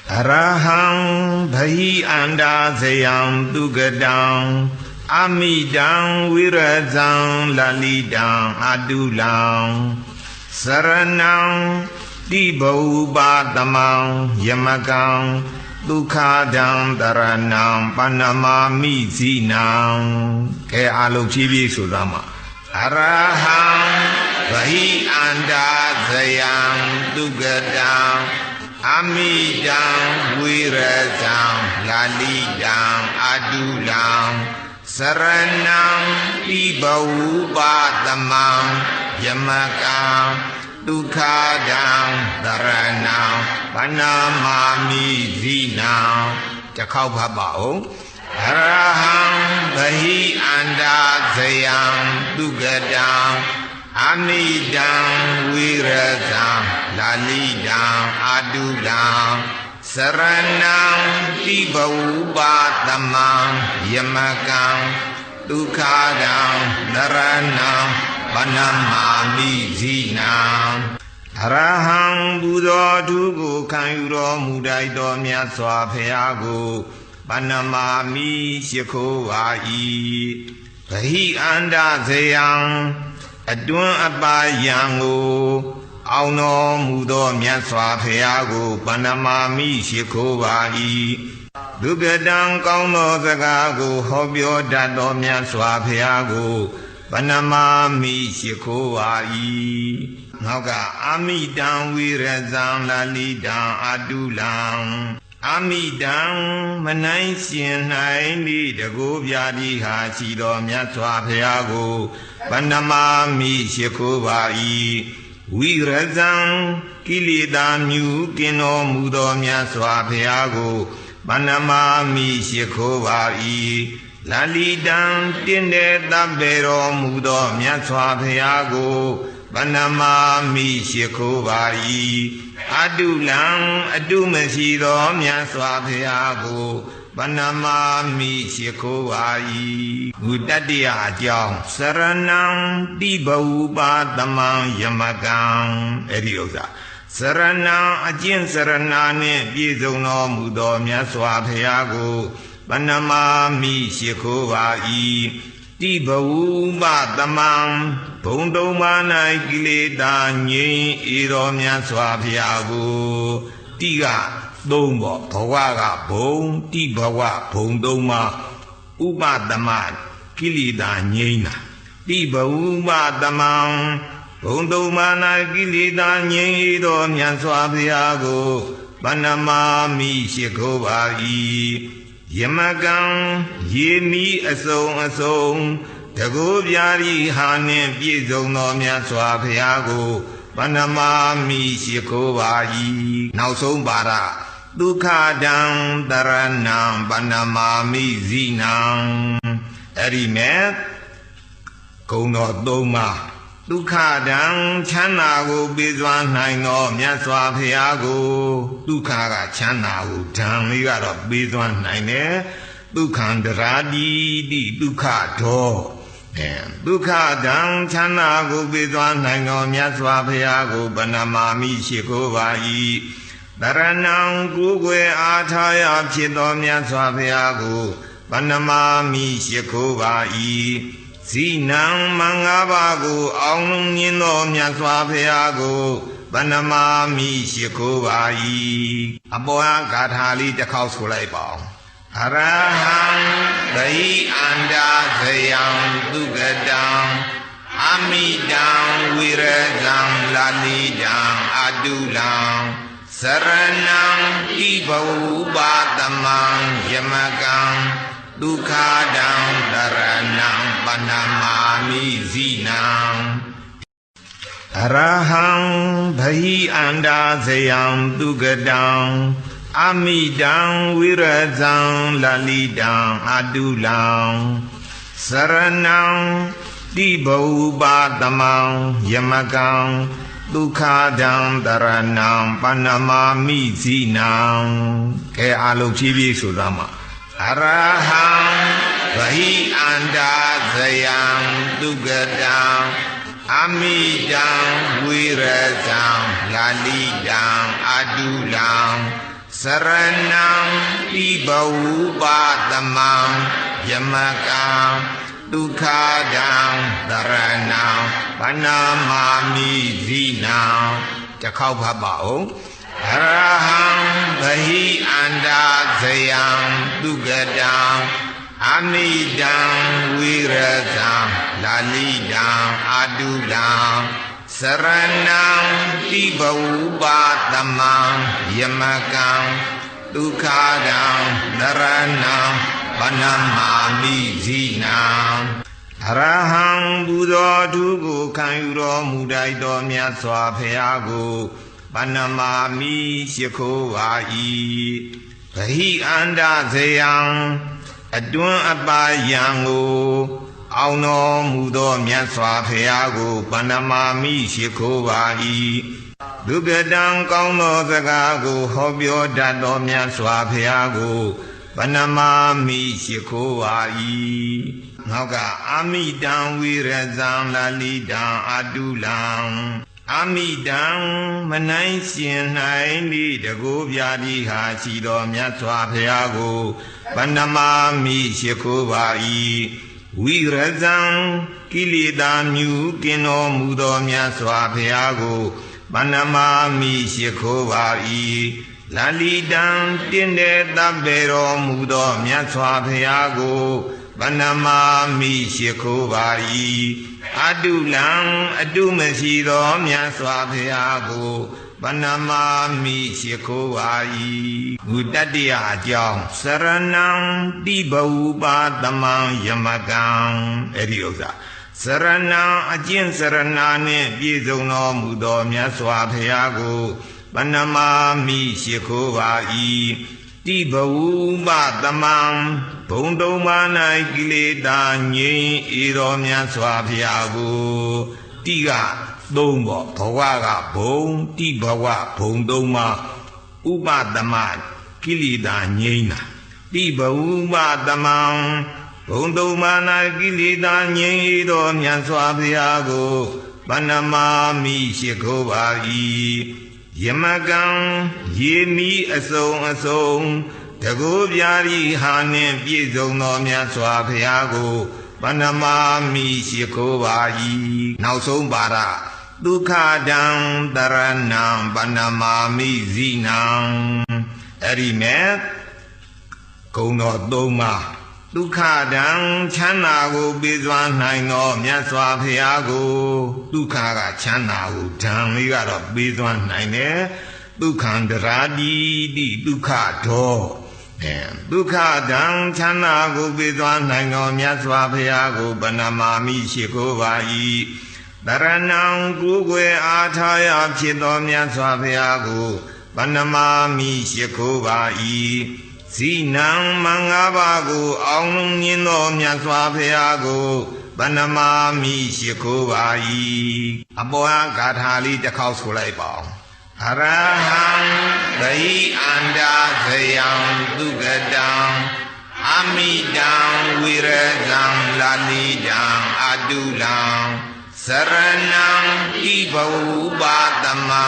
Arahang bhayi anda sayam dugadang Amidang wiradang lalidang adulang Saranang dibaubatamang yamagang Dukhadang daranang panamami zinang Kaya alok chibi sudama Arahang bhayi anda sayam dugadang Amidang wiradang lalidang adulang Saranang dibaubatamang yamakang Dukhadang daranang panamami zinang Chakau bhabao Arahang bhayi anda sayang dugadang Amidang wiradang lalidang adulang Saranang dibaubatamang yamakang Dukhadang daranang panamami zinang Arahang Buddha Dhugo Kanyuro Mudaido Myaswa Phayago Panamami Shikho Ai Bhayi anda sayang Adun abayango Auno mudo myaswa phayago Panamami shikho ai Dugadang kauno zagago Hobyo dato myaswa phayago Panamami shikho ai Ngauka amidang wiradang lalidang adulang Amidang manai sin nai ni dago vyadi ha sido myaswa phayago Panamami shikho ai Wiradang kilida myu kino mudo myaswa phayago Panamami shikho ai Lalidang tinde tabbero mudo myaswa phayago Panamami shikho ai Adulang adumasido myaswa phayago Panamami shikho ai Gudadiya ajong Saranang dibaubatamang yamagang Ediosa Saranang ajin saranane Bizongno mudo myaswa phayago Panamami shikho ai Dibaubatamang Bondoma kileda nyi Ido myaswa phayago Tiga Dombo Bhawaga Bong Tibawa Bondoma Upadama Kilida Nyena Dibaubatamang Bondoma kileda nyi Ido myaswa phayago Panamami shikho ai Yamagang Yemi asong Dago vyari hanin Bizongno myaswa phayago Panamami shikho ai Nausong bara Dukhadang daranang panamami zinang Erimet Kauno doma Dukhadang chanago bizwan naino myaswa phayago Dukhaga chanago dang ligaro bizwan naine Dukhandaradi di dukhado Dukhadang chanago bizwan naino myaswa phayago Panamami shikho ai Daranang gugwe athaya phito myaswa phayago Panamami shikho ai Zinang mangabago aung nyino myaswa phayago Panamami shikho ai Aboya gathali takhau so lai paung Arahang bhayi anda sayang dugadang Amidang wiradang lalidang adulang Saranang dibaubatamang yamagang Dukhadang daranang panamami zinang Arahang bhayi anda sayam dugadang Amidang wiradang lalidang adulang Saranang dibaubatamang yamagang Dukhadang daranang panamami zinang Kaya alok chibi sudama Arahang bhayi anda sayang dugadang Amidang wiradang lalidang adulang สรนังปิบวุปาตมังยมกังทุกขาดังตรณังปนามามิสีนังจะเข้าพระเบาอรหังบหิอันดาสยังทุกดังอามิดังวิรตังลาลิดังอาดุดังสรนังปิบวุปาตมังยมกังทุกขาดังตรณังปนามามิสีนังอรหังบุโธทุกุขันยุโรมุไดโตမြတ်စွာဘုရားကိုပဏ္ဏမာမိရှိခိုးပါ၏ဗဟိအန္တဇယံအတွန်းအပါယံကိုအောင်တော်မူသောမြတ်စွာဘုရားကိုပဏ္ဏမာမိရှိခိုးပါ၏ဒုက္ကတံကောင်းသောစကားကိုဟောပြောတတ်သောမြတ်စွာဘုရားကိုပဏ္ဏမာမိရှိခိုးပါ၏နောက်ကအာမိတံဝိရဇံလာလိတံအာတုလံအာမိတံမနိုင်ရှင်နိုင်လိတကိုးပြာတိဟာရှိတော်မြတ်စွာဘုရားကိုပဏ္ဏမာမိရှိခိုးပါ၏ဝိရဇံကိလေသာမြူကင်းတော်မူသောမြတ်စွာဘုရားကိုပဏ္ဏမာမိရှိခိုးပါ၏လာလိတံတင့်တဲ့တပ်ပေတော်မူသောမြတ်စွာဘုရားကိုပဏ္ဏမာမိရှိခိုးပါ၏အတုလံအတုမရှိသောမြတ်စွာဘုရားကိုပဏ္ဏမာမိရှိခိုးပါ၏ဘုတတ္တရာအကြောင်းစရဏံတိဘဝုပါတမံယမကံအဲ့ဒီဥစ္စာစရဏံအကျင့်စရဏနှင့်ပြည့်စုံတော်မူသောမြတ်စွာဘုရားကိုပဏ္ဏမာမိရှိခိုးပါ၏တိဘဝုပသမံဘုံတုံမာ၌ကိလေသာငြိမ်းဤတော်မြတ်စွာဘုရားကိုတိကသုံးပေါ့ဘဝကဘုံတိဘဝဘုံတုံမာဥပသမကိလေသာငြိမ်းတာတိဘဝုပသမံဘုံတုံမာ၌ကိလေသာငြိမ်းဤတော်မြတ်စွာဘုရားကိုပဏ္ဏမာမိရှိခိုးပါ၏ယမကံယေမိအစုံအစုံတကိုးပြာရီဟာနှင့်ပြည့်စုံသောမြတ်စွာဘုရားကိုပဏ္ဏမာမိရှိခိုးပါ၏နောက်ဆုံးပါရဒုက္ခတံတရဏံပဏ္ဏမာမိဇိနံအဲ့ဒီမဲ့ဂုံတော်သုံးပါးဒုက္ခတံချမ်းသာကိုပေးစွာနိုင်သောမြတ်စွာဘုရားကိုဒုက္ခကချမ်းသာကိုဓမ္မလေးကတော့ပေးစွာနိုင်တယ်ဒုက္ခံတရာတိတိဒုက္ခတော်ဒုက္ခတံချမ်းသာကိုပေးစွာနိုင်သောမြတ်စွာဘုရားကိုပဏ္ဏမာမိရှိခိုးပါ၏တရဏံကိုယ်ွယ်အားထားရဖြစ်သောမြတ်စွာဘုရားကိုပဏ္ဏမာမိရှိခိုးပါ၏ဇိနံမင်္ဂပါကိုအောင်လုံးမြင်သောမြတ်စွာဘုရားကိုပဏ္ဏမာမိရှိခိုးပါ၏အပေါ်ကဂါထာလေးတစ်ခေါက်ဆိုလိုက်ပါအောင်အရဟံဗိအန္တာဇယံသုကတံအမိတံဝိရဇံလာလိတံအတုလံစရဏံဣဘဝုပါတမံ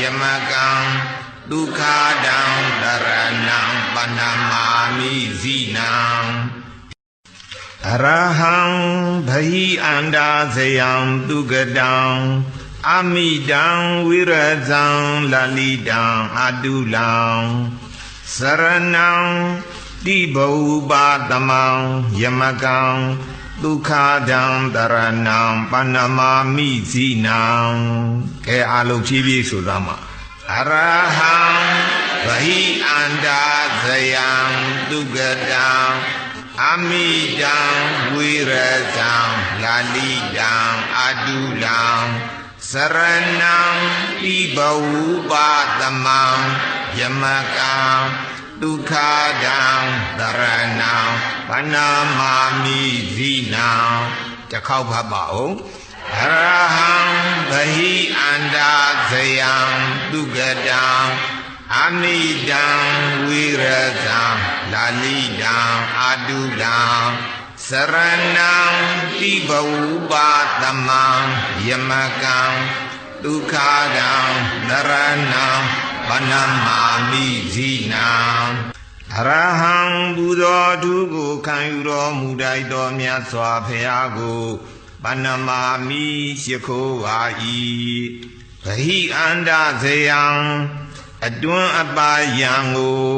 ယမကံဒုက္ခတံတရဏံပဏ္ဏမာမိဇိနံအရဟံဗဟိအန္တာဇယံသုကတံအမိတံဝိရဇံလလိတံအတုလံစရဏံတိဘဝုပါတမံယမကံဒုက္ခတံတရဏံပဏ္ဏမာမိဇိနံကဲအလုံးဖြည်းဖြည်းဆိုသားမှာအရဟံဗဟိအန္တာဇယံသုကတံအမိတံဝိရဇံလာလိတံအတုလံစရဏံပိဘဝုပါတမံယမကံဒုက္ခတံတရဏံပဏ္ဏမာမိဇိနံတစ်ခေါက်ဖတ်ပါဦးအရဟံဗဟိအန္တာဇယံသုကတံအမိတံဝိရဇံလာလိတံအတုလံစရဏံတိဘဝုပါတမံယမကံဒုက္ခတံနရဏံပ ဗန္နမာမိဇိနံအရဟံပူဇော်ထုကိုခံယူတော်မူတိုက်တော်မြတ်စွာဘုရားကိုဗန္နမာမိရှိခိုးပါ၏ဗဟိအန္တဇယံအတွန်းအပါယံကို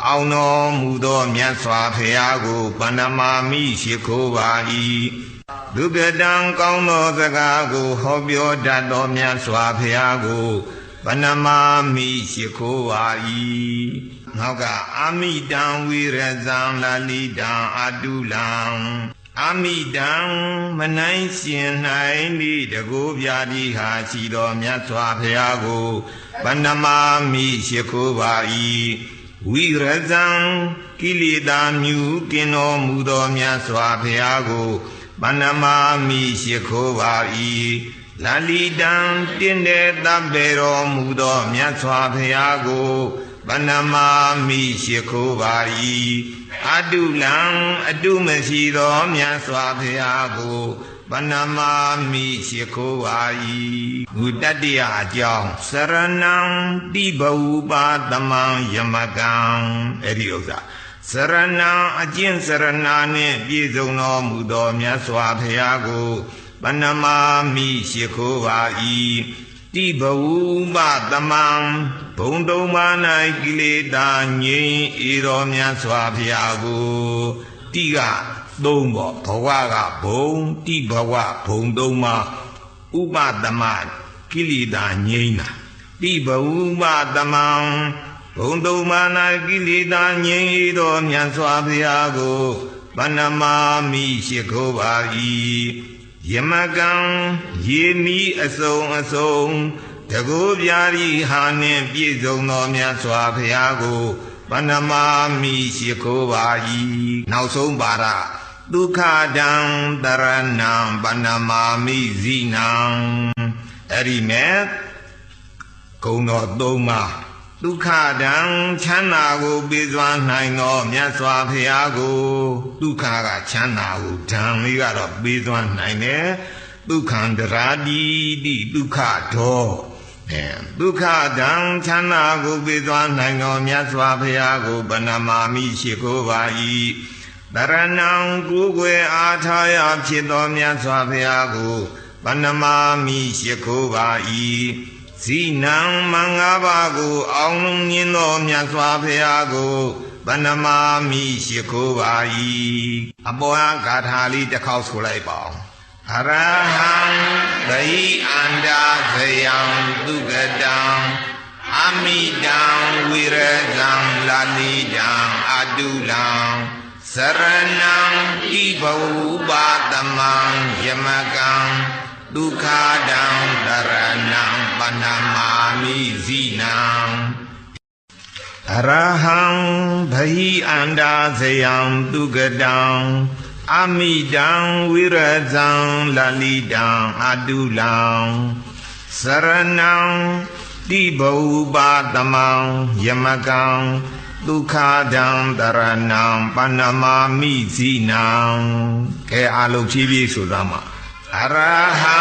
အောင်တော်မူသောမြတ်စွာဘုရားကိုဗန္နမာမိရှိခိုးပါ၏ဒုက္ကတံကောင်းသောစကားကိုဟောပြောတတ်သောမြတ်စွာဘုရားကိုဗန္နမာမိရှိခိုးပါ၏နောက်ကအာမိတံဝိရဇံလာလိတံအတုလံအာမိတံမနိုင်ရှင်နိုင်မိတကူပြာတိဟာရှိတော်မြတ်စွာဘုရားကိုဗန္နမာမိရှိခိုးပါ၏ဝိရဇံကိလေသာမြူကင်းတော်မူသောမြတ်စွာဘုရားကိုဗန္နမာမိရှိခိုးပါ၏လာလိတံတင်းတဲ့တပ်ပေတော်မူသောမြတ်စွာဘုရားကိုဗန္နမာမိရှိခိုးပါ၏အတုလံအတုမရှိသောမြတ်စွာဘုရားကိုဗန္နမာမိရှိခိုးပါ၏ဘုတတ္တယအကြောင်းစရဏံတိဘဝုပါတမံယမကံအဲ့ဒီဥစ္စာစရဏံအကျင့်စရဏနှင့်ပြည့်စုံတော်မူသောမြတ်စွာဘုရားကိုဗန္နမာမိရှိခိုးပါ၏တိဘဝုပတမံဘုံတုံမာ၌ကိလေသာငြိမ်းဤတော်မြတ်စွာဘုရားကိုတိကသုံးပေါ့ဘဝကဘုံတိဘဝဘုံတုံမာဥပတမကိလေသာငြိမ်းတာတိဘဝုပတမံဘုံတုံမာ၌ကိလေသာငြိမ်းဤတော်မြတ်စွာဘုရားကိုဗန္နမာမိရှိခိုးပါ၏ယမကံရေမီအစုံအစုံတကူပြာရီဟာနှင့်ပြည့်စုံသောမြတ်စွာဘုရားကိုဗန္နမာမိရှိခိုးပါ၏နောက်ဆုံးပါရဒုက္ခတံတရဏံဗန္နမာမိဇိနံအဲ့ဒီမဲ့ဂုဏ်တော်သုံးပါးဒုက္ခတံချမ်းသာကိုပေးစွမ်းနိုင်သောမြတ်စွာဘုရားကိုဒုက္ခကချမ်းသာကိုဓမ္မလေးကတော့ပေးစွမ်းနိုင်တယ်ဒုက္ခံတရာတိတိဒုက္ခတော်ဒုက္ခတံချမ်းသာကိုပေးစွမ်းနိုင်သောမြတ်စွာဘုရားကိုဗန္နမာမိရှိခိုးပါ၏တရဏံကိုယ်ွယ်အားထားရဖြစ်သောမြတ်စွာဘုရားကိုဗန္နမာမိရှိခိုးပါ၏ဇိနံမင်္ဂပါကိုအောင်လုံးမြင်သောမြတ်စွာဘုရားကိုဗန္နမာမိရှိခိုးပါ၏အပေါ်ဂါထာလေးတစ်ခေါက်ဆိုလိုက်ပါဦးအရဟံဗိအန္တာဇယံသုကတံအမိတံဝိရဇံလာလိတံအတုလံစရဏံဣဘဝုပါတမံယမကံဒုက္ခတံတရဏံဗန္နမာမိဇိနံအရဟံဗဟိအန္တာဇယံသုကတံအမိတံဝိရဇံလာလိတံအတုလံစရဏံတိဘဝုပါတမံယမကံဒုက္ခတံတရဏံဗန္နမာမိဇိနံကဲအလုံးဖြည်းဖြည်းဆိုသားမှာအရဟံ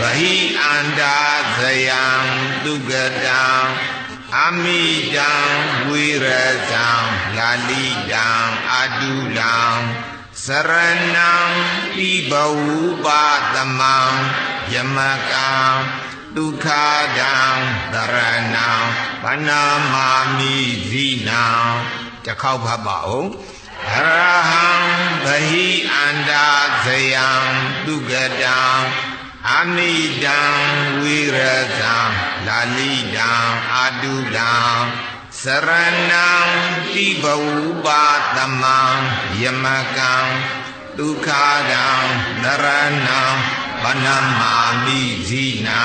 ဗဟိအန္တာဇယံသုကတံအမိတံဝိရဇံလာလိတံအတုလံစရဏံတိဘဝုပါတမံယမကံဒုက္ခတံတရဏံဗန္နမာမိဇိနံတစ်ခေါက်ဖတ်ပါဦးအရဟံဗဟိအန္တာဇယံသုကတံအမိတံဝိရဇံလာလိတံအတုလံစရဏံတိဘဝုပါတမံယမကံဒုက္ခတံတရဏံဗန္နမာမိဇိနံ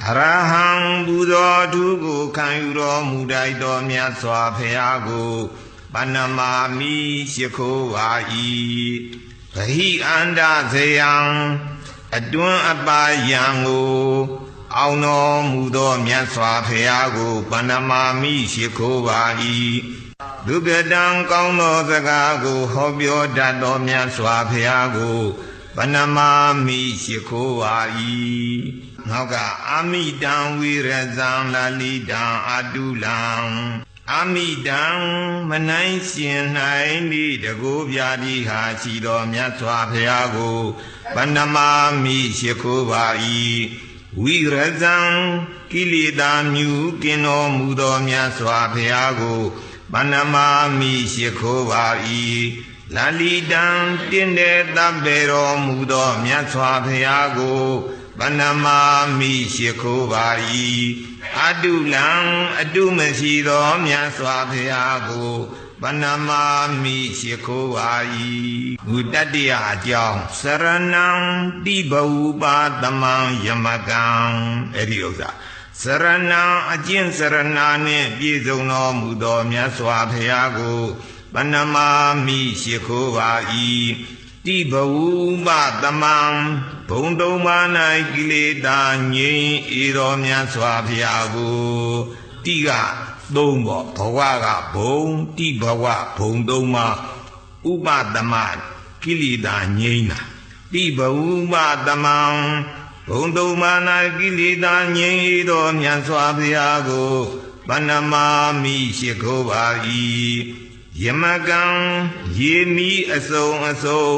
အရဟံပူဇော်ထုကိုခံယူတော်မူတိုက်တော်မြတ်စွာဘုရားကိုဗန္နမာမိရှိခိုးပါ၏ဗဟိအန္တဇယံအတွန်းအပါယံကိုအောင်တော်မူသောမြတ်စွာဘုရားကိုဗန္နမာမိရှိခိုးပါ၏ဒုက္ကတံကောင်းသောစကားကိုဟောပြောတတ်သောမြတ်စွာဘုရားကိုဗန္နမာမိရှိခိုးပါ၏ နောက်ကအာမိတံဝိရဇံလာလိတံအတုလံအာမိတံမနိုင်ရှင်နိုင်ဤတကိုးပြာတိဟာရှိတော်မြတ်စွာဘုရားကိုဗန္နမာမိရှိခိုးပါ၏ဝိရဇံကိလေသာမြူကင်းတော်မူသောမြတ်စွာဘုရားကိုဗန္နမာမိရှိခိုးပါ၏လာလိတံတင်းတဲ့တပ်ပေတော်မူသောမြတ်စွာဘုရားကိုဗန္နမာမိရှိခိုးပါ၏အတုလံအတုမရှိသောမြတ်စွာဘုရားကိုဗန္နမာမိရှိခိုးပါ၏ဘုတ္တတရားအကြောင်းစရဏံတိဘဝပါသမံယမကံအဲ့ဒီဥစ္စာစရဏံအကျင့်စရဏနှင့်ပြည့်စုံတော်မူသောမြတ်စွာဘုရားကိုဗန္နမာမိရှိခိုးပါ၏တိဘဝပသမံဘုံတုံးပါ၌ကိလေသာငြိမ်းဤတော်မြတ်စွာဘုရားကိုတိကသုံးပေါ့ဘဝကဘုံတိဘဝဘုံတုံးပါဥပသမကိလေသာငြိမ်းတာတိဘဝပသမံဘုံတုံးပါ၌ကိလေသာငြိမ်းဤတော်မြတ်စွာဘုရားကိုဗန္နမာမိရှိခိုးပါ၏ယမကံရေမီအစုံအစုံ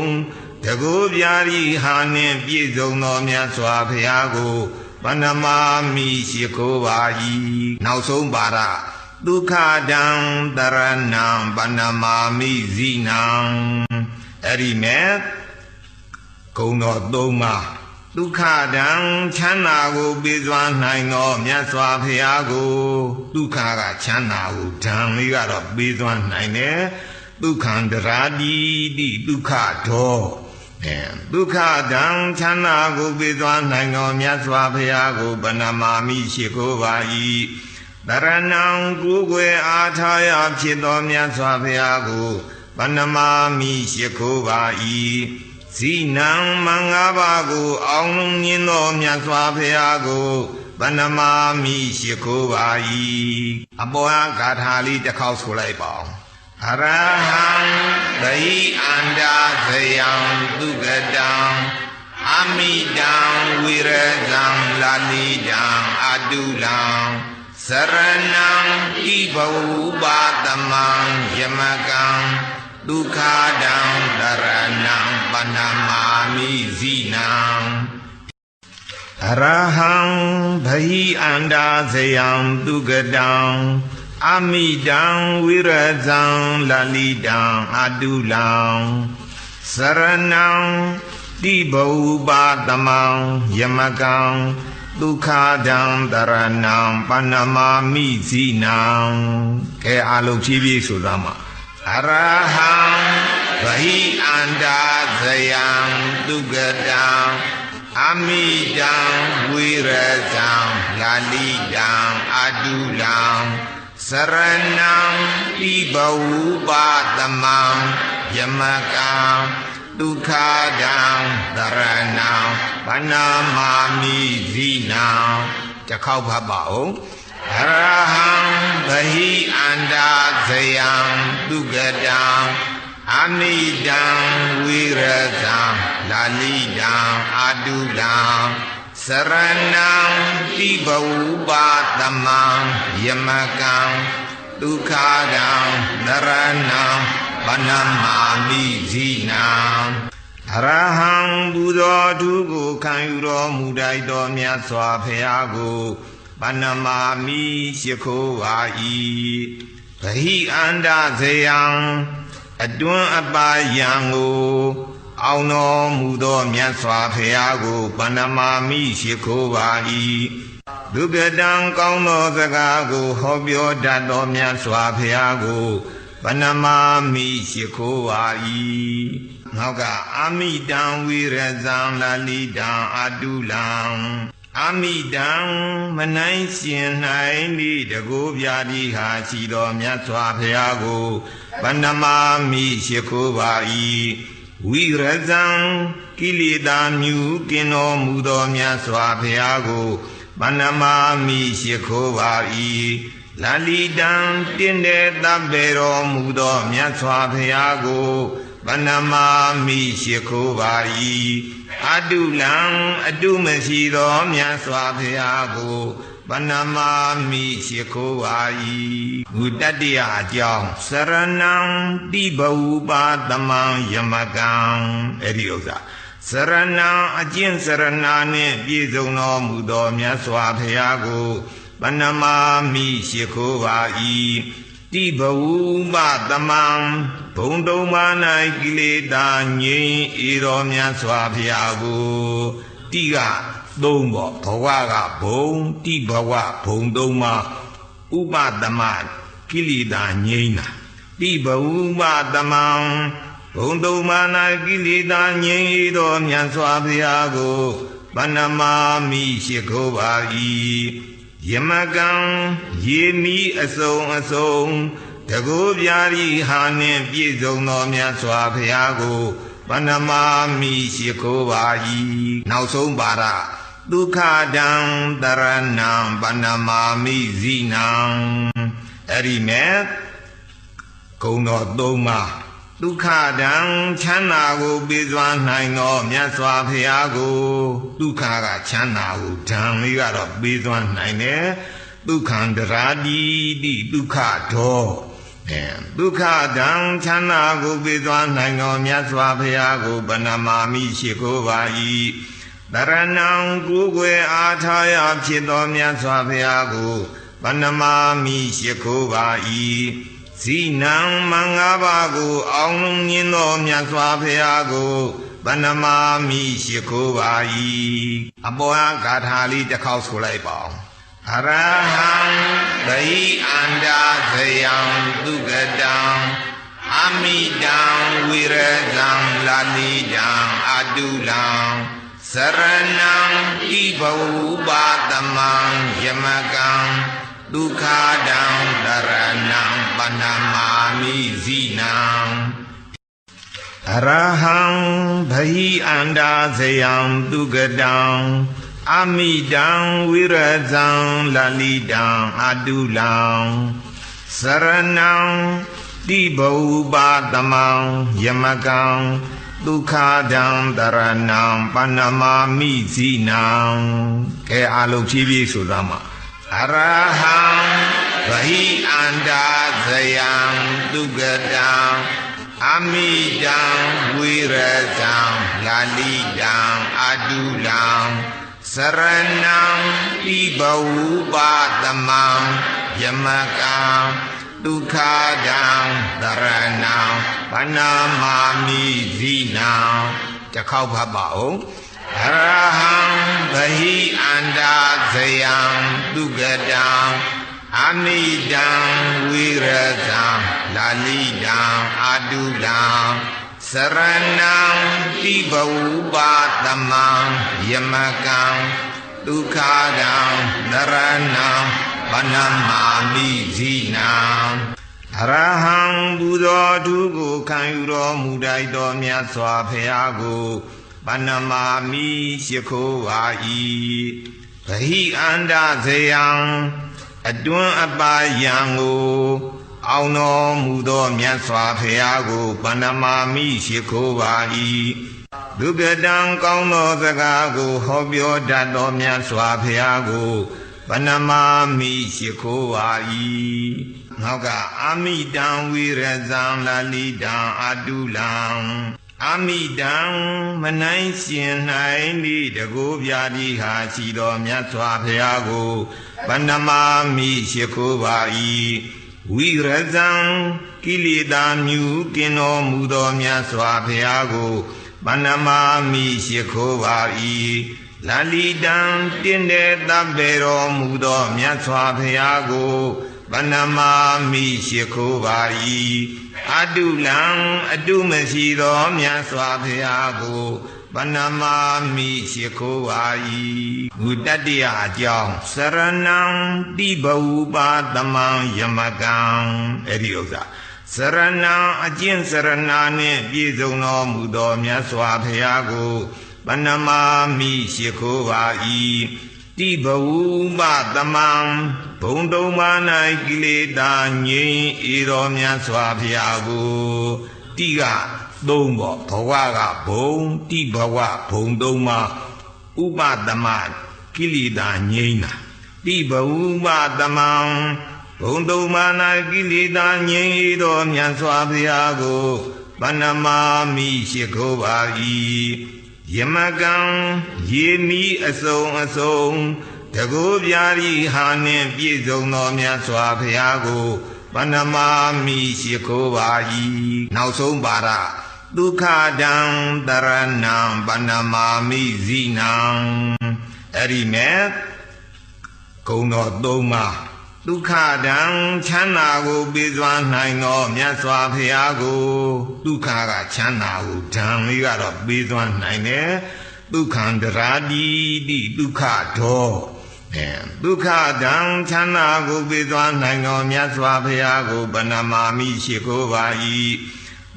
တကိုးပြာရီဟာနှင့်ပြည့်စုံသောမြတ်စွာဘုရားကိုဗန္နမာမိရှိခိုးပါ၏နောက်ဆုံးပါရဒုက္ခတံတရဏံဗန္နမာမိဇိနံအဲ့ဒီမဲ့ဂုံတော်သုံးပါးဒုက္ခတံချမ်းသာကိုပေးစွာနိုင်သောမြတ်စွာဘုရားကိုဒုက္ခကချမ်းသာကိုဓမ္မလေးကတော့ပေးစွာနိုင်တယ်ဒုက္ခံတရာတိတိဒုက္ခတော်ဒုက္ခတံချမ်းသာကိုပေးစွာနိုင်သောမြတ်စွာဘုရားကိုဗန္နမာမိရှိခိုးပါ၏တရဏံကိုယ်ွယ်အားထားရဖြစ်သောမြတ်စွာဘုရားကိုဗန္နမာမိရှိခိုးပါ၏ဇိနံမင်္ဂပါကိုအောင်လုံးမြင်သောမြတ်စွာဘုရားကိုဗန္နမာမိရှိခိုးပါ၏အပေါ်ကဂါထာလေးတစ်ခေါက်ဆိုလိုက်ပါအောင်အရဟံဗိအန္တာဇယံသုကတံအမိတံဝိရဇံလာလိတံအတုလံစရဏံတိဘဝပသမံယမကံဒုက္ခတံတရဏံဗန္နမာမိဇိနံအရဟံဗိအန္တာဇယံသုကတံအမိတံဝိရဇံလာလိတံအတုလံစရဏံတိဘဝပသမံယမကံဒုက္ခတံတရဏံဗန္နမာမိဇိနံကဲအလုံးဖြည်းဖြည်းဆိုသားမှာအရဟံဗိအန္တာဇယံသုကတံအမိတံဝိရဇံလာလိတံအတုလံစရဏံတိဘဝပသမံယမကံဒုက္ခတံတရဏံဗန္နမာမိဇိနံတစ်ခေါက်ဖတ်ပါဦးအရဟံဗဟိအန္တာဇယံသုကတံအမိတံဝိရဇံလာလိတံအတုလံစရဏံတိဘဝပသမံယမကံဒုက္ခတံတရဏံဗန္နမာမိဇိနံအရဟံဘုသောသူကိုခံယူတော်မူတိုက်တော်မြတ်စွာဘုရားကိုဗန္နမာမိရှိခိုးပါ၏ဗဟိအန္တဇယံအတွန်းအပါယံကိုအောင်တော်မူသောမြတ်စွာဘုရားကိုဗန္နမာမိရှိခိုးပါ၏ဒုက္ကတံကောင်းသောစကားကိုဟောပြောတတ်သောမြတ်စွာဘုရားကိုဗန္နမာမိရှိခိုးပါ၏နောက်ကအာမိတံဝိရဇံလာလိတံအတုလံအာမိတံမနိုင်ရှင်နိုင်ဤတကိုးပြာတိဟာရှိတော်မြတ်စွာဘုရားကိုဗန္နမာမိရှိခိုးပါ၏ဝိရဇံကိလေသာမြူကင်းတော်မူသောမြတ်စွာဘုရားကိုဗန္နမာမိရှိခိုးပါ၏လာလိတံတင်းတဲ့တပ်ပေတော်မူသောမြတ်စွာဘုရားကိုဗ ဗန္နမာမိရှိခိုးပါ၏အတုလံအတုမရှိသောမြတ်စွာဘုရားကိုဗန္နမာမိရှိခိုးပါ၏ဘုတတ္တယအကြောင်းစရဏံတိဘဝပါတမံယမကံအဲ့ဒီဥစ္စာစရဏံအကျင့်စရဏနှင့်ပြည့်စုံတော်မူသောမြတ်စွာဘုရားကိုဗန္နမာမိရှိခိုးပါ၏တိဘဝပတမံဘုံတုံမာ၌ကိလေသာငြိမ်းဤတော်မြတ်စွာဘုရားကိုတိကသုံးပေါ့ဘဝကဘုံတိဘဝဘုံတုံမာဥပတမကိလေသာငြိမ်းတာတိဘဝပတမံဘုံတုံမာ၌ကိလေသာငြိမ်းဤတော်မြတ်စွာဘုရားကိုဗန္နမာမိရှိခိုးပါ၏ယမကံရေမီအစုံအစုံတကူပြာရီဟာနှင့်ပြည့်စုံသောမြတ်စွာဘုရားကိုဗန္နမာမိရှိခိုးပါ၏နောက်ဆုံးပါရဒုက္ခတံတရဏံဗန္နမာမိဇိနံအဲ့ဒီမဲ့ဂုဏ်တော်သုံးပါးဒုက္ခတံချမ်းသာကိုပေးစွာနိုင်သောမြတ်စွာဘုရားကိုဒုက္ခကချမ်းသာကိုဓမ္မလေးကတော့ပေးစွာနိုင်တယ်ဒုက္ခံတရာတိတိဒုက္ခတော်ဒုက္ခတံချမ်းသာကိုပေးစွာနိုင်သောမြတ်စွာဘုရားကိုဗန္နမာမိရှိခိုးပါ၏တရဏံကိုယ်ွယ်အားထားရဖြစ်သောမြတ်စွာဘုရားကိုဗန္နမာမိရှိခိုးပါ၏ဇိနံမင်္ဂပါကိုအောင်လုံးမြင်သောမြတ်စွာဘုရားကိုဗန္နမာမိရှိခိုးပါ၏အပေါ်ဂါထာလေးတစ်ခေါက်ဆိုလိုက်ပါဦးအရဟံဗိအန္တာဇယံသုကတံအမိတံဝိရဇံလာလိတံအတုလံစရဏံဣဘဝပါတမံယမကံဒုက္ခတံတရဏံဗန္နမာမိဇိနံအရဟံဗိအန္တာဇယံသုကတံအမိတံဝိရဇံလာလိတံအတုလံစရဏံတိဘဝပါတမံယမကံဒုက္ခတံတရဏံဗန္နမာမိဇိနံကဲအလုံးဖြည်းဖြည်းဆိုသားမှာအရဟံဗဟိအန္တာဇယံသုကတံအမိတံဝိရဇံလာလိတံအတုလံစရဏံတိဘဝပါတမံယမကံဒုက္ခတံတရဏံဗန္နမာမိဇိနံတစ်ခေါက်ဖတ်ပါဦးအရဟံဗဟိအန္တာဇယံသုကတံအမိတံဝိရဇံလာလိတံအတုလံစရဏံတိဘဝပါတမံယမကံဒုက္ခတံတရဏံဗန္နမာမိဇိနံအရဟံဘုသောသူကိုခံယူတော်မူတိုက်တော်မြတ်စွာဘုရားကိုဗန္နမာမိရှိခိုးပါ၏ဗဟိအန္တဇယံအတွန်းအပါယံကိုအောင်တော်မူသောမြတ်စွာဘုရားကိုဗန္နမာမိရှိခိုးပါ၏ဒုက္ကတံကောင်းသောစကားကိုဟောပြောတတ်သောမြတ်စွာဘုရားကိုဗန္နမာမိရှိခိုးပါ၏နောက်ကအာမိတံဝိရဇံလာလိတံအတုလံအာမိတံမနိုင်ရှင်နိုင်ဤတကူပြာတိဟာရှိတော်မြတ်စွာဘုရားကိုဗန္နမာမိရှိခိုးပါ၏ဝိရဇံကိလေသာမြူကင်းတော်မူသောမြတ်စွာဘုရားကိုဗန္နမာမိရှိခိုးပါ၏လာလိတံတင့်တဲ့တပ်ပေတော်မူသောမြတ်စွာဘုရားကိုဗန္နမာမိရှိခိုးပါ၏အတုလံအတုမရှိသောမြတ်စွာဘုရားကိုဗန္နမာမိရှိခိုးပါ၏ဘုတတ္တယအကြောင်းစရဏံတိဘဝပါတမံယမကံအဲ့ဒီဥစ္စာစရဏံအကျင့်စရဏနှင့်ပြည့်စုံတော်မူသောမြတ်စွာဘုရားကိုဗန္နမာမိရှိခိုးပါ၏တိဘဝပတမံဘုံတုံမာ၌ကိလေသာငြိမ်းဤတော်မြတ်စွာဘုရားကို တိကသုံးပေါ့ဘဝကဘုံတိဘဝဘုံသုံးမှာဥပသမကိလေသာငြိမ်းတာတိဘဝဥပသမံဘုံသုံးပါး၌ကိလေသာငြိမ်းသောမြတ်စွာဘုရားကိုဗန္နမာမိရှိခိုးပါ၏ယမကံရေမီအစုံအစုံတကောပြာရီဟာနှင့်ပြည့်စုံသောမြတ်စွာဘုရားကိုဗန္နမာမိရှိခိုးပါ၏နောက်ဆုံးပါရဒုက္ခတံတရဏံဗန္နမာမိဇိနံအဲ့ဒီမဲ့ဂုံတော်သုံးပါးဒုက္ခတံချမ်းသာကိုပေးစွာနိုင်သောမြတ်စွာဘုရားကိုဒုက္ခကချမ်းသာကိုဓမ္မလေးကတော့ပေးစွာနိုင်တယ်ဒုက္ခံတရာတိတိဒုက္ခတော်ဒုက္ခတံချမ်းသာကိုပေးစွာနိုင်သောမြတ်စွာဘုရားကိုဗန္နမာမိရှိခိုးပါ၏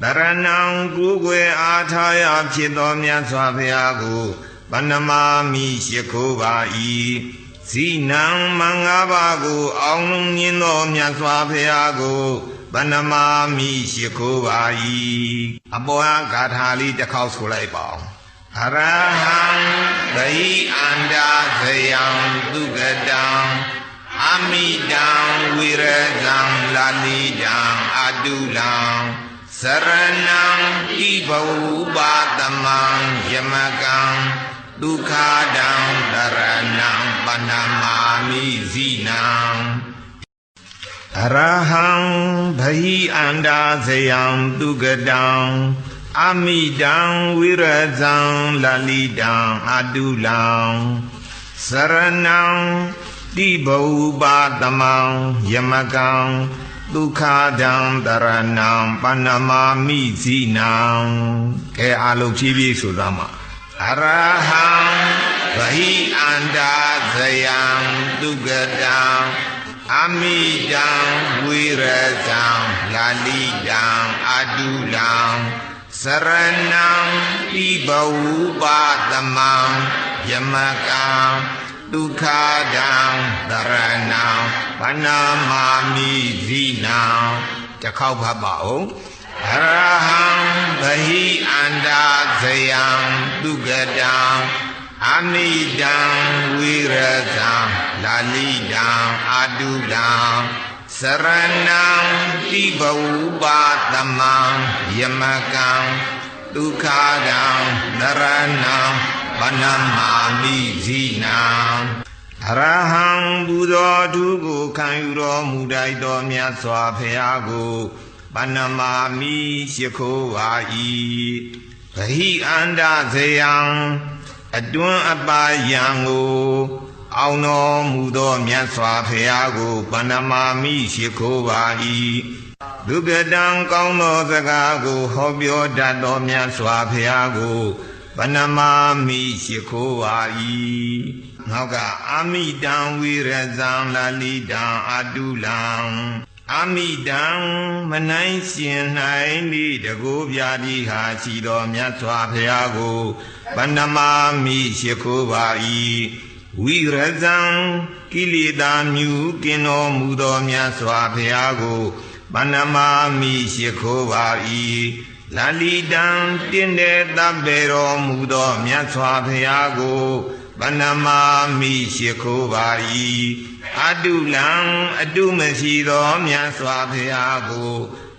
တရဏံကိုယ်ွယ်အားထားရဖြစ်သောမြတ်စွာဘုရားကိုဗန္နမာမိရှိခိုးပါ၏ဇိနံမင်္ဂပါကိုအောင်လုံးမြင်သောမြတ်စွာဘုရားကိုဗန္နမာမိရှိခိုးပါ၏အပေါ်ကဂါထာလေးတစ်ခေါက်ဆိုလိုက်ပါအောင်အရဟံဗိအန္တာဇယံသုကတံအမိတံဝိရဇံလာလိတံအတုလံစရဏံဣဘဝုပါသမံယမကံဒုက္ခတံတရဏံဗန္နမာမိဇိနံအရဟံဗိအန္တာဇယံသုကတံအမိတံဝိရဇံလာလိတံအတုလံစရဏံတိဘဝုပါသမံယမကံဒုက္ခတံတရဏံဗန္နမာမိဇိနံကဲအလုံးဖြည်းဖြည်းဆိုသားမှာအရဟံဗဟိအန္တာဇယံဒုက္ကတံအမိတံဝိရဇံလာလိတံအတုလံစရဏံတိဘဝုပါသမံယမကံဒုက္ခတံတရဏံဗန္နမာမိဇိနံတစ်ခေါက်ဖတ်ပါဦးအရဟံဗဟိအန္တာဇယံဒုက္ကတံအမိတံဝိရဇံလာလိတံအတုလံစရဏံတိဘဝုပါသမံယမကံဒုက္ခတံတရဏံဗန္နမာမိဇိနံအရဟံဘုသောသူကိုခံယူတော်မူတတ်သောမြတ်စွာဘုရားကိုဗန္နမာမိရှိခိုးပါ၏ဗဟိအန္တာဇယံအတွန်းအပါယံကိုအောင်တော်မူသောမြတ်စွာဘုရားကိုဗန္နမာမိရှိခိုးပါ၏ဒုက္ကတံကောင်းသောစကားကိုဟောပြောတတ်သောမြတ်စွာဘုရားကိုဗန္နမာမိရှိခိုးပါ၏နောက်ကအာမိတံဝိရဇံလာလိတံအတုလံအာမိတံမနိုင်ရှင်နိုင်လိတကောပြာတိဟာရှိတော်မြတ်စွာဘုရားကိုဗန္နမာမိရှိခိုးပါ၏ဝိရဇံကိလေသာမြူကင်းတော်မူသောမြတ်စွာဘုရားကိုဗန္နမာမိရှိခိုးပါ၏လာလိတံတင်းတဲ့တပ်ပေတော်မူသောမြတ်စွာဘုရားကိုဗန္နမာမိရှိခိုးပါ၏အတုလံအတုမရှိသောမြတ်စွာဘုရားကို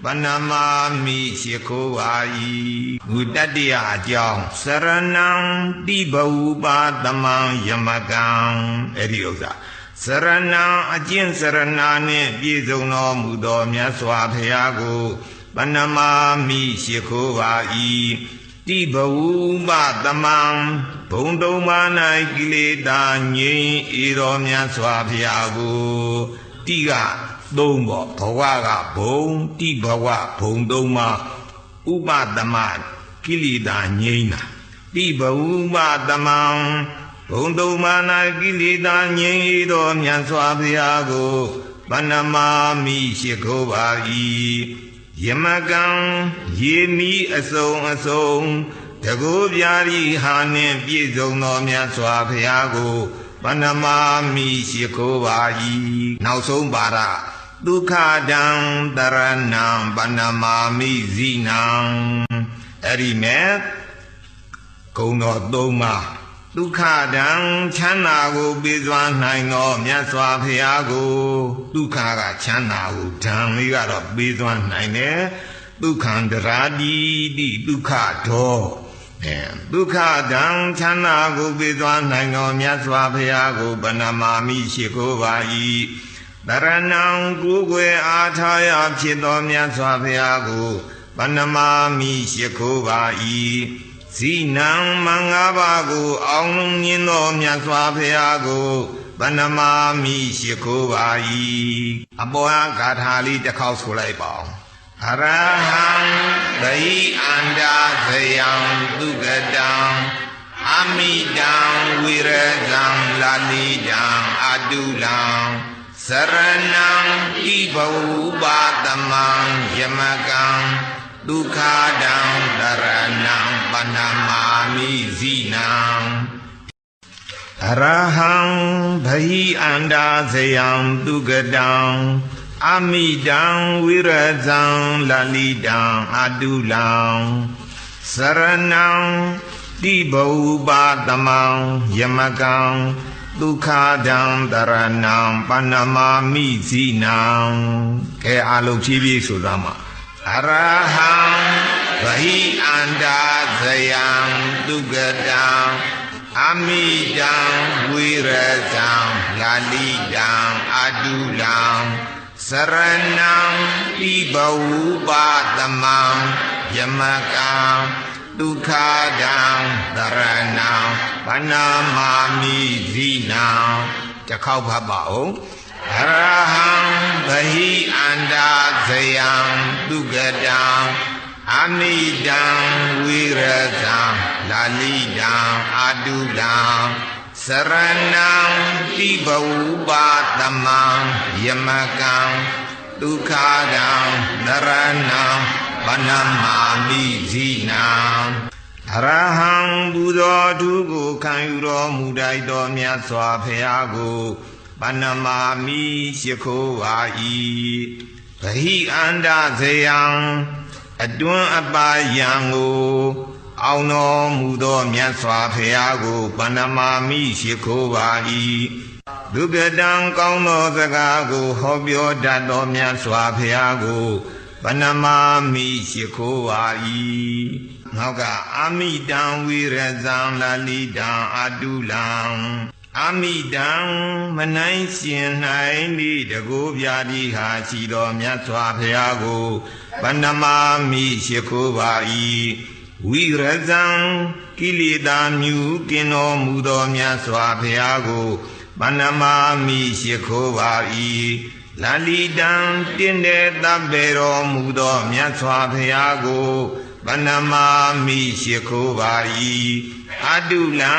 ဗန္နမာမိရှိခိုးပါ၏ဘုတတ္တယအကြောင်းစရဏံတိဘဝုပါသမံယမကံအဲ့ဒီဥစ္စာစရဏံအကျင့်စရဏနှင့်ပြည့်စုံတော်မူသောမြတ်စွာဘုရားကိုဗန္နမာမိရှိခိုးပါ၏တိဘဝုပသမံဘုံတုံးပါ၌ကိလေသာငြိမ်းဤတော်မြတ်စွာဘုရားကိုတိကသုံးပေါ့ဘဝကဘုံတိဘဝဘုံသုံးပါဥပသမကိလေသာငြိမ်းတာတိဘဝုပသမံဘုံသုံးပါး၌ကိလေသာငြိမ်းဤတော်မြတ်စွာဘုရားကိုဗန္နမာမိရှိခိုးပါ၏ယမကံရေမီအစုံအစုံတကောပြာရီဟာနှင့်ပြည့်စုံသောမြတ်စွာဘုရားကိုဗန္နမာမိရှိခိုးပါ၏နောက်ဆုံးပါရဒ ဒုက္ခဒံတရဏံပဏမာမိဇိနံအဲ့ဒီမဲ့ဂုဏ်တော်၃ပါးဒုက္ခဒံချမ်းသာကိုပေးစွာနိုင်သောမြတ်စွာဘုရားကိုဒုက္ခကချမ်းသာကိုဓမ္မလေးကတော့ပေးစွာနိုင်တယ်ဒုက္ခံတရာတိတိဒုက္ခဒောဒုက္ခဒံချမ်းသာကိုပေးစွာနိုင်သောမြတ်စွာဘုရားကိုဗဏမာမိရှိခိုးပါ၏တရဏံကိုယ်ွယ်အားထားရဖြစ်သောမြတ်စွာဘုရားကိုဗဏမာမိရှိခိုးပါ၏ဇိနံမင်္ဂပါကိုအောင်လုံးမြင်သောမြတ်စွာဘုရားကိုဗဏမာမိရှိခိုးပါ၏အပေါ်ဂါထာလေးတစ်ခေါက်ဆိုလိုက်ပါဦးအရဟံဗိအန္တာဇယံသုကတံအမိတံဝိရဇံလာလိတံအတုလံစရဏံဣဘဝုပါတမံယမကံဒုက္ခဒံတရဏံပဏမာမိဇိနံအရဟံဗိအန္တာဇယံသုကတံအမိတံဝိရဇံလလိတံအတုလံစရဏံတိဘဝုပါတမံယမကံဒုက္ခဒံတရဏံပဏမာမိဇိနံကဲအလုံးဖြည်းဖြည်းဆိုသားမှာအရဟံဗဟိအန္တာဇယံသုကတံအမိတံဝိရဇံလာလိတံအတုလံစရဏံတိဘဝုပါတမံယမကံဒုက္ခဒံတရဏံပဏမာမိဇိနံတစ်ခေါက်ဖတ်ပါဦးအရဟံဗဟိအန္တာဇယံသုကတံအမိတံဝိရဇံလာလိတံအတုလံစရဏံတိဘဝုပါတမံယမကံဒုက္ခဒံတရဏံပဏမာမိဇိနံအရဟံဘုသောသူကိုခံယူတော်မူတိုက်တော်မြတ်စွာဘုရားကိုပဏမာမိရှိခိုးပါ၏ဗဟိအန္တဇယံအတွန်းအပါယံကိုအောင်တော်မူသောမြတ်စွာဘုရားကိုပဏမာမိရှိခိုးပါ၏ဒုက္ကတံကောင်းသောစကားကိုဟောပြောတတ်သောမြတ်စွာဘုရားကိုပဏမာမိရှိခိုးပါ၏နောက်ကအာမိတံဝိရဇံလာလိတံအတုလံအာမိတံမနိုင်ရှင်နိုင်ဤတကူပြာတိဟာရှိတော်မြတ်စွာဘုရားကိုပဏမာမိရှိခိုးပါ၏ဝိရဇံကိလေသာမြူကင်းတော်မူသောမြတ်စွာဘုရားကိုပဏမာမိရှိခိုးပါ၏လာလိတံတင့်တဲ့တပ်ပေတော်မူသောမြတ်စွာဘုရားကိုပဏမာမိရှိခိုးပါ၏အတုလံ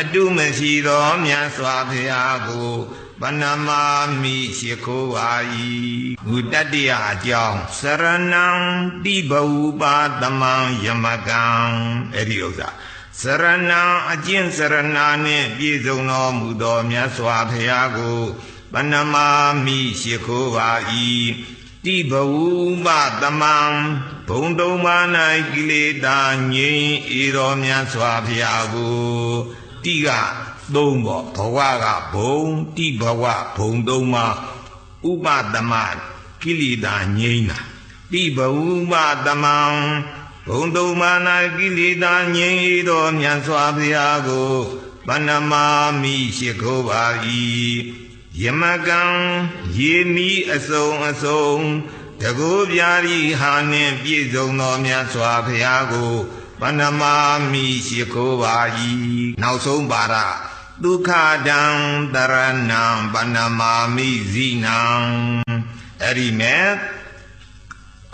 အတုမရှိသောမြတ်စွာဘုရားကိုပဏမာမိရှိခိုးပါ၏ဘုတ္တယအကြောင်းစရဏံတိဘဝုပါတမံယမကံအဲ့ဒီဥစ္စာစရဏံအကျင့်စရဏနှင့်ပြည့်စုံတော်မူသောမြတ်စွာဘုရားကိုပဏမာမိရှိခိုးပါ၏တိဘဝုပတမံဘုံတုံးပါ၌ကိလေသာငြိမ်းဤတော်မြတ်စွာဘုရားကိုတိကသုံးပေါ့ဘဝကဘုံတိဘဝဘုံတုံးပါဥပတမကိလေသာငြိမ်းတာတိဘဝုပတမံဘုံတုံးပါ၌ကိလေသာငြိမ်းဤတော်မြတ်စွာဘုရားကိုပဏမာမိရှိခိုးပါ၏ယမကံရေမီအစုံအစုံတကူပြာရီဟာနှင့်ပြည့်စုံသောမြတ်စွာဘုရားကိုပဏမာမိရှိခိုးပါ၏နောက်ဆုံးပါရဒုက္ခဒံတရဏံပဏမာမိဇိနံအဲ့ဒီမဲ့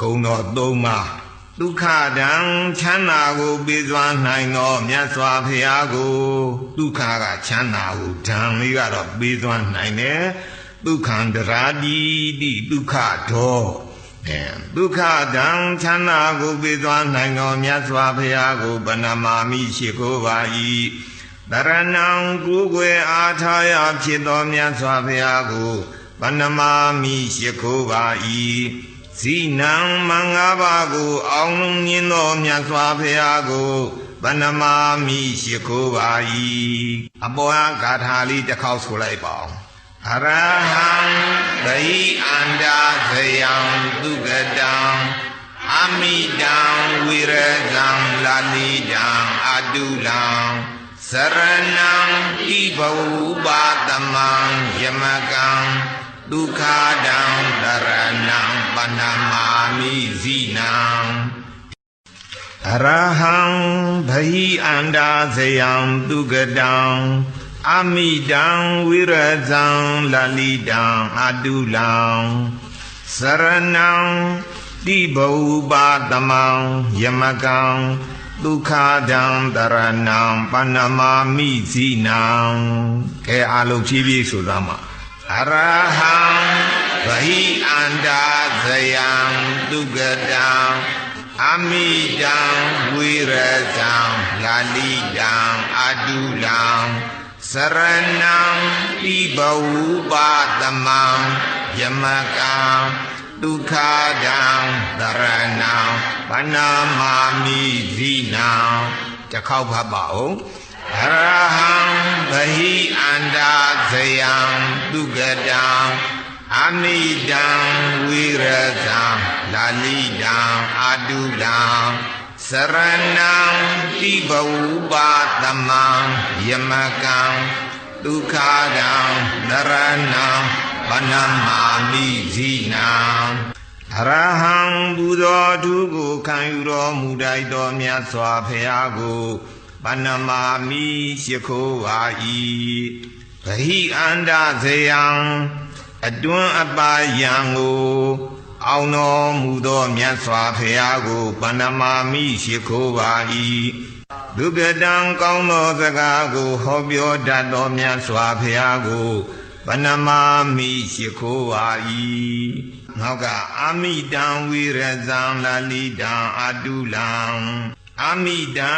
ဂုဏ်တော်၃ပါးဒုက္ခဒံချမ်းသာကိုပေးစွာနိုင်သောမြတ်စွာဘုရားကိုဒုက္ခကချမ်းသာကိုဓမ္မလေးကတော့ပေးစွာနိုင်တယ်ဒုက္ခံတရာတိတိဒုက္ခဒောဒုက္ခဒံချမ်းသာကိုပေးစွာနိုင်သောမြတ်စွာဘုရားကိုပဏမာမိရှိခိုးပါ၏တရဏံကိုယ်ွယ်အားထားရဖြစ်သောမြတ်စွာဘုရားကိုပ ဗန္နမာမိရှိခိုးပါ၏ဇိနံမင်္ဂပါကိုအောင်လုံးမြင်သောမြတ်စွာဘုရားကိုဗန္နမာမိရှိခိုးပါ၏အပေါ်ဂါထာလေးတစ်ခေါက်ဆိုလိုက်ပါဦးအရဟံဗိအန္တာဇယံသူကတံအမိတံဝိရဇံလာလိတံအတုလံစရဏံဣဘဝုပါတမံယမကံဒုက္ခတံတရဏံပဏမာမိဇိနံအရဟံဗိအန္တာဇယံသူကတံအမိတံဝိရဇံလာလိတံအတုလံစရဏံတိဘဝုပါတမံယမကံဒုက္ခတံတရဏံပဏမာမိဇိနံကဲအလုံးဖြည်းဖြည်းဆိုသားမှာအရဟံဗဟိအန္တာဇယံဒုက္ခတံအမိတံဝိရဇံလာလိတံအတုလံစရဏံတိဘဝုပါတမံယမကံဒုက္ခတံတရဏံပဏမာမိဇိနံတစ်ခေါက်ဖတ်ပါဦးအရဟံဗဟိအန္တာဇယံဒုက္ခတံအမိတံဝိရဇံလာလိတံအတုလံစရဏံတိဘဝုပါတမံယမကံဒုက္ခတံတရဏံပဏမာမိဇိနံအရဟံဘုသောသူကိုခံယူတော်မူတိုက်တော်မြတ်စွာဘုရားကိုပဏမာမိရှိခိုးပါ၏ဗဟိအန္တဇယံအတွန်းအပါယံကိုအောင်တော်မူသောမြတ်စွာဘုရားကိုပဏမာမိရှိခိုးပါ၏ဒုက္ကတံကောင်းသောစကားကိုဟောပြောတတ်သောမြတ်စွာဘုရားကိုပဏမာမိရှိခိုးပါ၏နောက်ကအာမိတံဝိရဇံလာလိတံအတုလံအာမိတံ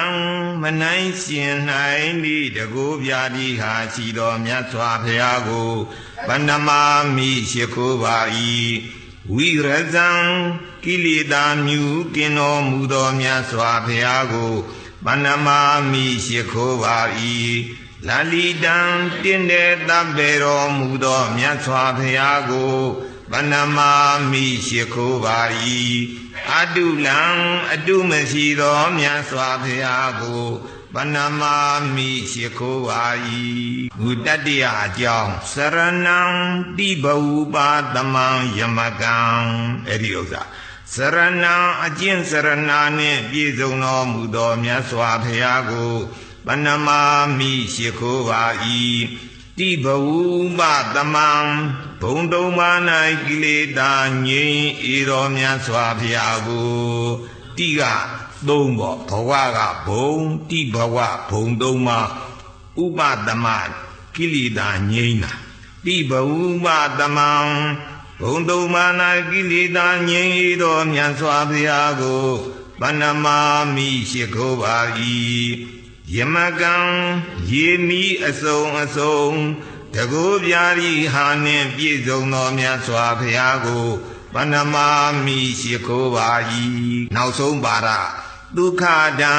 မနိုင်ရှင်နိုင်လိတကိုးပြာတိဟာရှိတော်မြတ်စွာဘုရားကိုပဏမာမိရှိခိုးပါ၏ဝိရဇံကိလေသာမြူကင်းတော်မူသောမြတ်စွာဘုရားကိုပဏမာမိရှိခိုးပါ၏လာလိတံတင်းတဲ့တပ်ပေတော်မူသောမြတ်စွာဘုရားကိုပဏမာမိရှိခိုးပါ၏အတုလံအတုမရှိသောမြတ်စွာဘုရားကိုပဏမာမိရှိခိုးပါ၏ဘုတတ္တယအကြောင်းစရဏံတိဘဝုပါတမံယမကံအဲ့ဒီဥစ္စာစရဏံအကျင့်စရဏနှင့်ပြည့်စုံတော်မူသောမြတ်စွာဘုရားကိုပဏမာမိရှိခိုးပါ၏တိဘဝုပါတမံဘုံတုံးပါ၌ကိလေသာငြိမ်းဤတော်မြတ်စွာဘုရားကိုတိကသုံးပေါ့ဘဝကဘုံတိဘဝဘုံသုံးပါဥပတမကိလေသာငြိမ်းတာတိဘဝုပါတမံဘုံသုံးပါ၌ကိလေသာငြိမ်းဤတော်မြတ်စွာဘုရားကိုပဏမာမိရှိခိုးပါ၏ယမကံရေမီအစုံအစုံတကိုးပြာရီဟာနှင့်ပြည့်စုံသောမြတ်စွာဘုရားကိုပဏမာမိရှိခိုးပါ၏နောက်ဆုံးပါရဒုက္ခတံ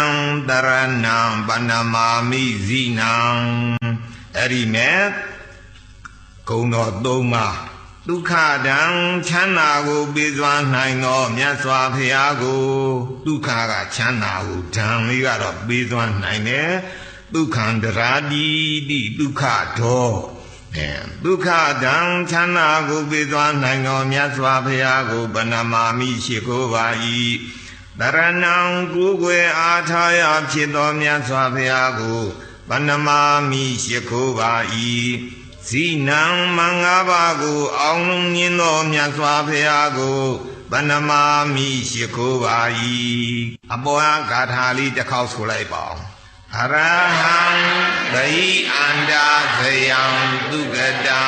တရဏံပဏမာမိဇိနံအဲ့ဒီမဲ့ဂုဏ်တော်သုံးပါးဒုက္ခတံချမ်းသာကိုပေးစွာနိုင်သောမြတ်စွာဘုရားကိုဒုက္ခကချမ်းသာကိုဓမ္မလေးကတော့ပေးစွာနိုင်တယ်ဒုက္ခံတရာတိတိဒုက္ခတော်ဒုက္ခတံချမ်းသာကိုပေးစွာနိုင်သောမြတ်စွာဘုရားကိုပဏမာမိရှိခိုးပါ၏တရဏံကိုယ်ွယ်အားထားရဖြစ်သောမြတ်စွာဘုရားကိုပဏမာမိရှိခိုးပါ၏ဇိနံမင်္ဂပါကိုအောင်လုံးမြင်သောမြတ်စွာဘုရားကိုပဏမာမိရှိခိုးပါ၏အပေါ်ဂါထာလေးတစ်ခေါက်ဆိုလိုက်ပါဦးအရဟံဗိအန္တာဇယံသူကတံ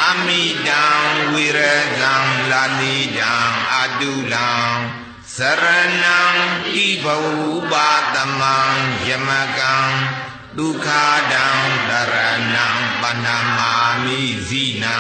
အမိတံဝိရဇံလာလိတံအတုလံစရဏံဣဘဝုပါတမံယမကံဒုက္ခတံတရဏံပဏမာမိဇိနံ